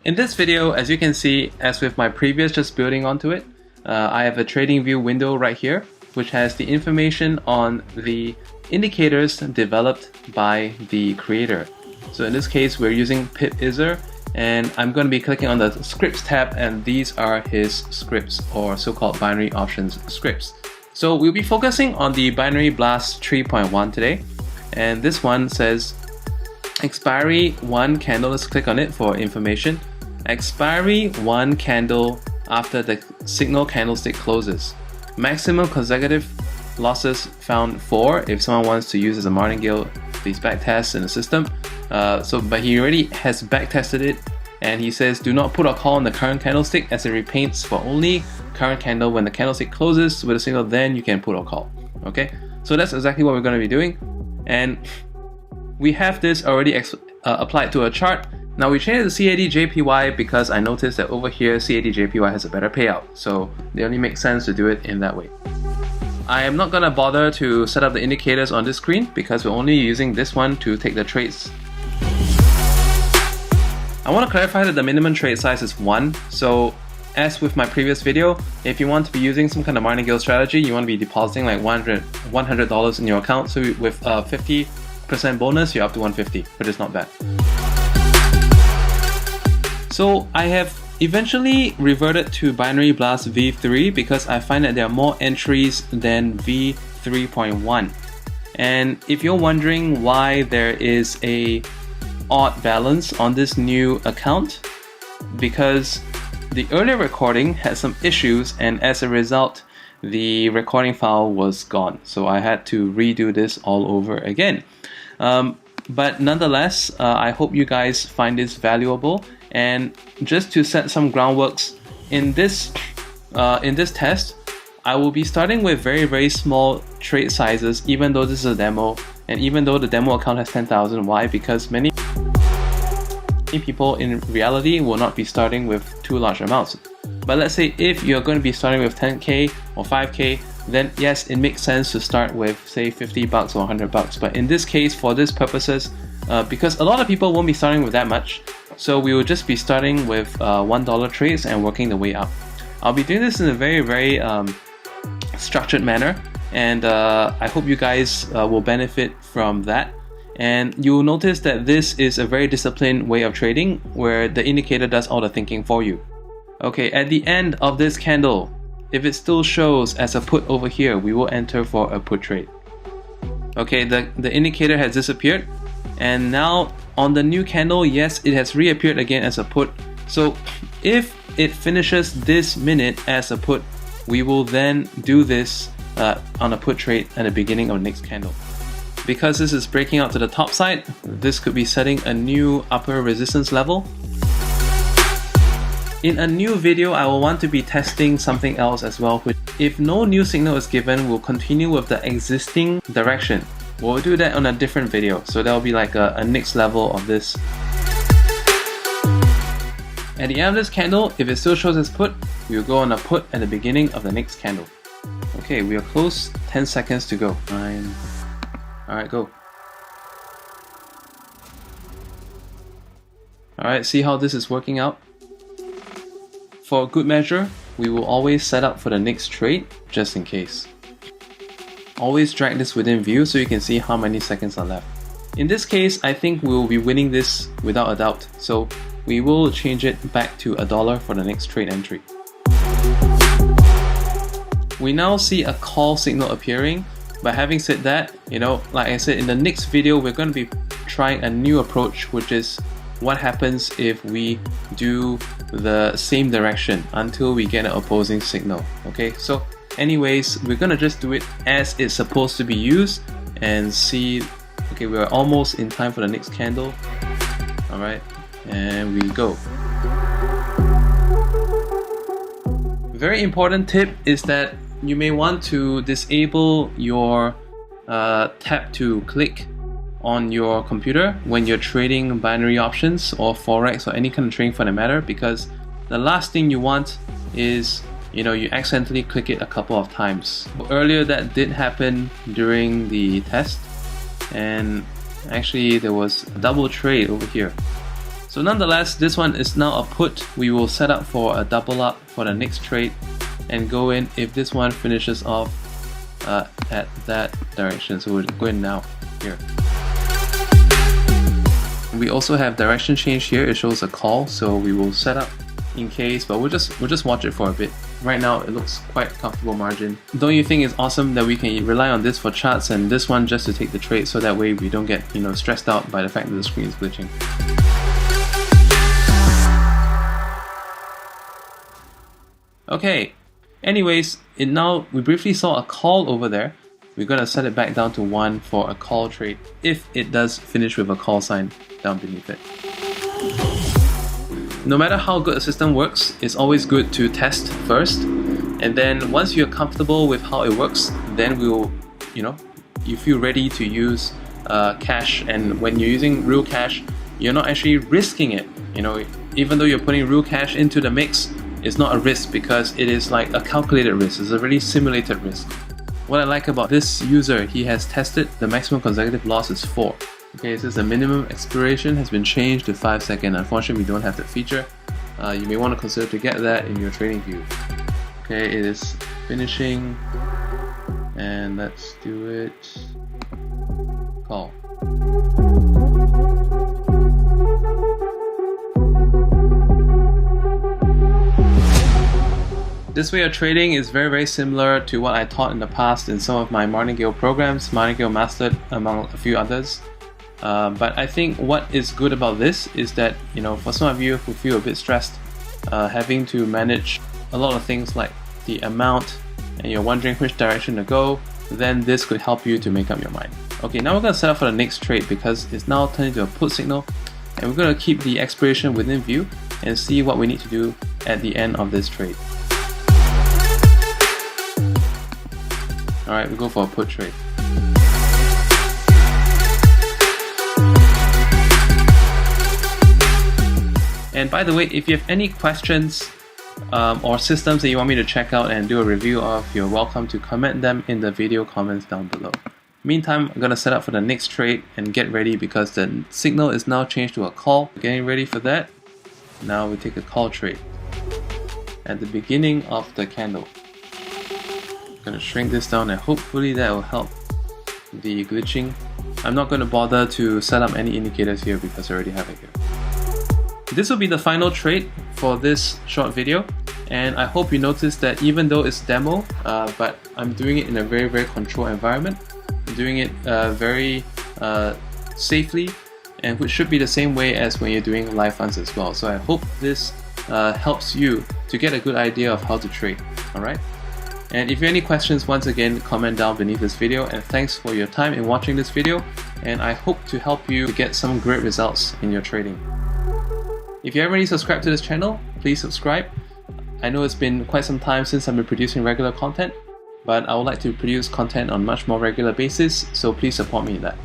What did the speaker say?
In this video, as you can see, as with my previous just building onto it, I have a TradingView window right here, which has the information on the indicators developed by the creator. So in this case, we're using pip_izzr, and I'm going to be clicking on the scripts tab, and these are his scripts, or so-called binary options scripts. So we'll be focusing on the binary blast 3.1 today, and this one says expiry 1 candle. Let's click on it for information. Expiry 1 candle after the signal candlestick closes. Maximum consecutive losses found 4. If someone wants to use as a Martingale these backtests in the system. But he already has backtested it, and he says do not put or call on the current candlestick as it repaints for only current candle. When the candlestick closes with a signal, then you can put or call. Okay, so that's exactly what we're going to be doing, and we have this already applied to a chart. Now we changed it to CAD/JPY because I noticed that over here CAD/JPY has a better payout, so it only makes sense to do it in that way. I am not going to bother to set up the indicators on this screen because we're only using this one to take the trades. I want to clarify that the minimum trade size is 1, so as with my previous video, if you want to be using some kind of Martingale strategy, you want to be depositing like $100 in your account, so with 50% bonus you're up to 150, but it's not bad. So I have eventually reverted to binary blast v3 because I find that there are more entries than v3.1. And if you're wondering why there is a odd balance on this new account, because the earlier recording had some issues, and as a result the recording file was gone, so I had to redo this all over again. But nonetheless, I hope you guys find this valuable. And just to set some groundworks, in this test, I will be starting with very small trade sizes, even though this is a demo, and even though the demo account has 10,000. Why? Because many people in reality will not be starting with too large amounts. But let's say if you're going to be starting with 10k or 5k, then yes, it makes sense to start with say $50 or $100. But in this case, for this purposes, because a lot of people won't be starting with that much, so we will just be starting with $1 trades and working the way up. I'll be doing this in a very structured manner, and I hope you guys will benefit from that. And you'll notice that this is a very disciplined way of trading where the indicator does all the thinking for you. Okay, at the end of this candle, if it still shows as a put over here, we will enter for a put trade. Okay, the indicator has disappeared, and now on the new candle, yes, it has reappeared again as a put. So if it finishes this minute as a put, we will then do this on a put trade at the beginning of the next candle. Because this is breaking out to the top side, this could be setting a new upper resistance level. In a new video, I will want to be testing something else as well, which if no new signal is given, we'll continue with the existing direction. We'll do that on a different video, so that'll be like a next level of this. At the end of this candle, if it still shows as put, we'll go on a put at the beginning of the next candle. Okay, we are close, 10 seconds to go. 9. Alright, go. Alright, see how this is working out? For good measure, we will always set up for the next trade, just in case. Always drag this within view so you can see how many seconds are left. In this case, I think we will be winning this without a doubt, so we will change it back to $1 for the next trade entry. We now see a call signal appearing, but having said that, like I said, in the next video we're going to be trying a new approach, which is what happens if we do the same direction until we get an opposing signal. Okay, so anyways, we're gonna just do it as it's supposed to be used and see. Okay, we're almost in time for the next candle. Alright, and we go. Very important tip is that you may want to disable your tap to click on your computer when you're trading binary options or forex or any kind of trading for that matter, because the last thing you want is you accidentally click it a couple of times. Earlier that did happen during the test, and actually there was a double trade over here. So nonetheless, this one is now a put. We will set up for a double up for the next trade and go in if this one finishes off at that direction. So we'll go in now here. We also have direction change here. It shows a call, so we will set up in case, but we'll just watch it for a bit. Right now it looks quite comfortable margin. Don't you think it's awesome that we can rely on this for charts and this one just to take the trade, so that way we don't get stressed out by the fact that the screen is glitching. Okay, anyways, we briefly saw a call over there. We're gonna set it back down to 1 for a call trade if it does finish with a call sign down beneath it. No matter how good a system works, it's always good to test first, and then once you're comfortable with how it works, then you feel ready to use cash. And when you're using real cash, you're not actually risking it. Even though you're putting real cash into the mix, it's not a risk because it is like a calculated risk. It's a really simulated risk. What I like about this user, he has tested the maximum consecutive loss is 4. Okay, it says the minimum expiration has been changed to 5 seconds. Unfortunately, we don't have that feature. You may want to consider to get that in your TradingView. Okay, it is finishing, and let's do it. Call. This way of trading is very similar to what I taught in the past in some of my Martingale programs, Martingale Mastered among a few others. But I think what is good about this is that, for some of you who feel a bit stressed, having to manage a lot of things like the amount, and you're wondering which direction to go, then this could help you to make up your mind. Okay, now we're going to set up for the next trade because it's now turned into a put signal, and we're going to keep the expiration within view and see what we need to do at the end of this trade. Alright, we go for a put trade. And by the way, if you have any questions or systems that you want me to check out and do a review of, you're welcome to comment them in the video comments down below. Meantime, I'm going to set up for the next trade and get ready because the signal is now changed to a call. Getting ready for that. Now we take a call trade at the beginning of the candle. I'm going to shrink this down and hopefully that will help the glitching. I'm not going to bother to set up any indicators here because I already have it here. This will be the final trade for this short video, and I hope you noticed that even though it's demo, but I'm doing it in a very controlled environment. I'm doing it very safely, and which should be the same way as when you're doing live funds as well. So I hope this helps you to get a good idea of how to trade. Alright? And if you have any questions, once again, comment down beneath this video, and thanks for your time in watching this video, and I hope to help you to get some great results in your trading. If you haven't already subscribed to this channel, please subscribe. I know it's been quite some time since I've been producing regular content, but I would like to produce content on a much more regular basis, so please support me in that.